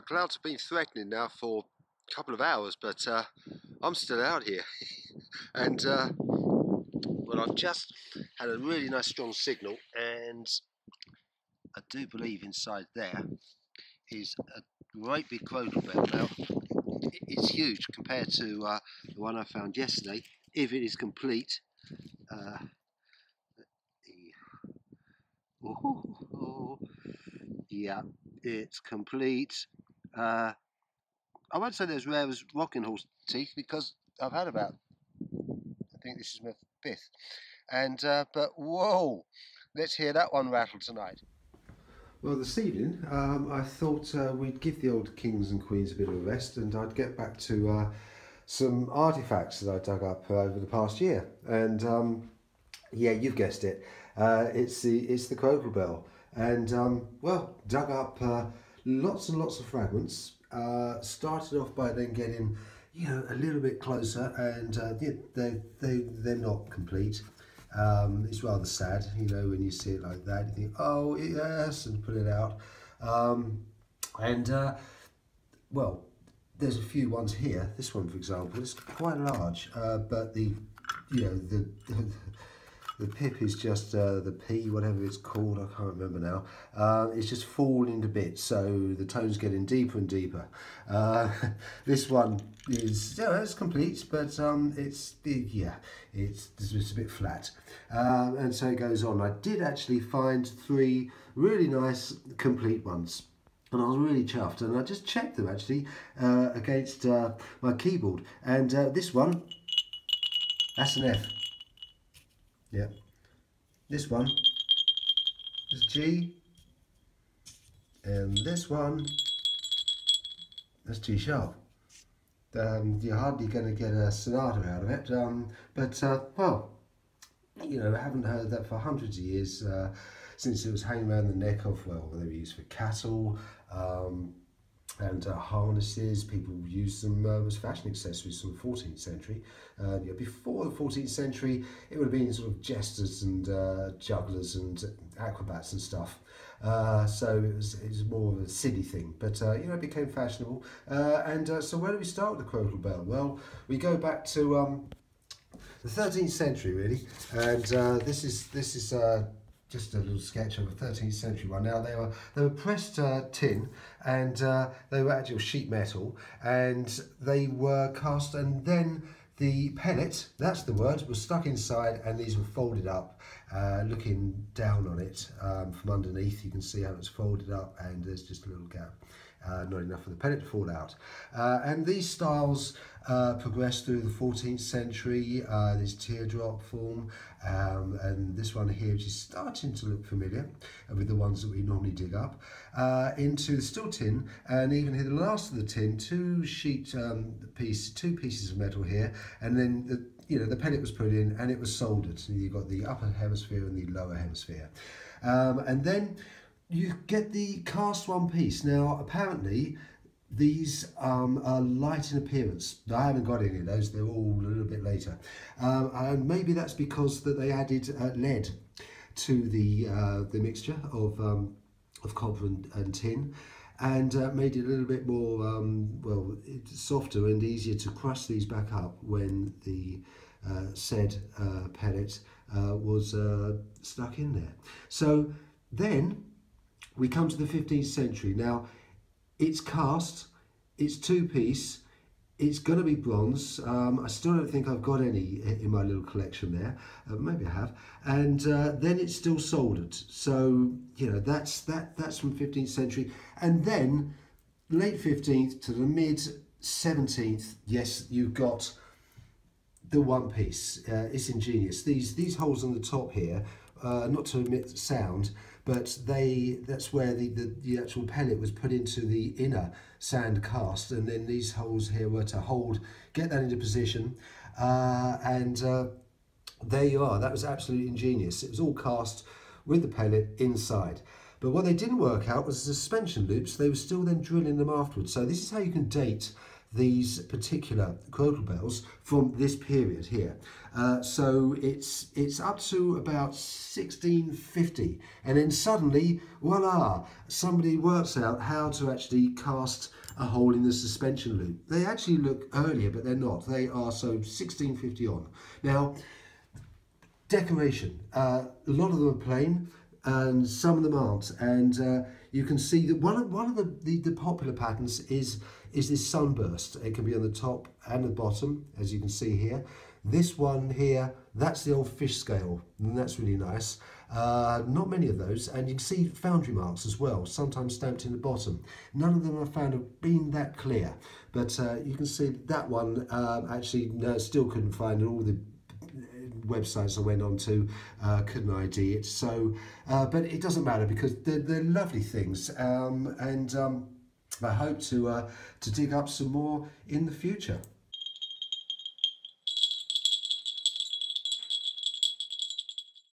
clouds have been threatening now for a couple of hours, but I'm still out here. And well, I've just had a really nice strong signal, and I do believe inside there is a great big crotal bell. Now, it's huge compared to the one I found yesterday, if it is complete. Yeah, it's complete. I won't say they're as rare as rocking horse teeth, because I've had about, I think this is my fifth. And but whoa, let's hear that one rattle tonight. Well, this evening I thought we'd give the old kings and queens a bit of a rest, and I'd get back to some artifacts that I dug up over the past year. And yeah, you've guessed it, it's the Crotal Bell. And well, dug up lots and lots of fragments. Started off by then getting, you know, a little bit closer, and yeah, they're not complete. It's rather sad, you know, when you see it like that. You think, oh yes, and put it out. Well, there's a few ones here. This one, for example, is quite large, but the pip is just the P, whatever it's called, I can't remember now. It's just falling to bits, so the tone's getting deeper and deeper. This one is, yeah, it's complete, but it's a bit flat. And so it goes on. I did actually find 3 really nice complete ones, and I was really chuffed, and I just checked them actually against my keyboard, and this one, that's an F. Yeah, this one is G, and this one is G sharp. You're hardly going to get a sonata out of it, but well, you know, I haven't heard that for hundreds of years, since it was hanging around the neck of, well, they were used for cattle, and harnesses. People used them as fashion accessories from the 14th century. Yeah, before the 14th century, it would have been sort of jesters and jugglers and acrobats and stuff. So it was more of a silly thing, but you know, it became fashionable. So where do we start with the Crotal Bell? Well, we go back to the 13th century, really, and this is just a little sketch of a 13th century one. Now they were pressed tin, and they were actual sheet metal, and they were cast, and then the pellet, that's the word, was stuck inside, and these were folded up, looking down on it from underneath. You can see how it's folded up, and there's just a little gap. Not enough for the pellet to fall out. And these styles progressed through the 14th century, this teardrop form, and this one here, which is starting to look familiar with the ones that we normally dig up, into the still tin, and even here the last of the tin, 2 pieces of metal here, and then the pellet was put in and it was soldered. So you've got the upper hemisphere and the lower hemisphere, and then you get the cast one piece. Now, apparently, these are light in appearance. I haven't got any of those. They're all a little bit later. And maybe that's because that they added lead to the mixture of copper and tin, and made it a little bit more well, softer and easier to crush these back up when the said pellet was stuck in there. So then we come to the 15th century. Now, it's cast, it's 2-piece, it's going to be bronze. I still don't think I've got any in my little collection there. Maybe I have. And then it's still soldered. So, you know, that's from 15th century. And then late 15th to the mid 17th, yes, you've got the 1-piece. It's ingenious. These holes on the top here, not to emit sound, but that's where the actual pellet was put into the inner sand cast, and then these holes here were to get that into position, and there you are. That was absolutely ingenious. It was all cast with the pellet inside. But what they didn't work out was the suspension loops. They were still then drilling them afterwards. So this is how you can date these particular Crotal Bells from this period here. So it's up to about 1650, and then suddenly, voila, somebody works out how to actually cast a hole in the suspension loop. They actually look earlier, but they're not. They are so 1650 on. Now, decoration. A lot of them are plain, and some of them aren't. And you can see that one of the popular patterns is this sunburst. It can be on the top and the bottom, as you can see here. This one here, that's the old fish scale, and that's really nice. Not many of those, and you can see foundry marks as well, sometimes stamped in the bottom. None of them I found have been that clear, but you can see that one actually still couldn't find all the websites I went on to, couldn't ID it. So, but it doesn't matter because they're lovely things, and I hope to dig up some more in the future.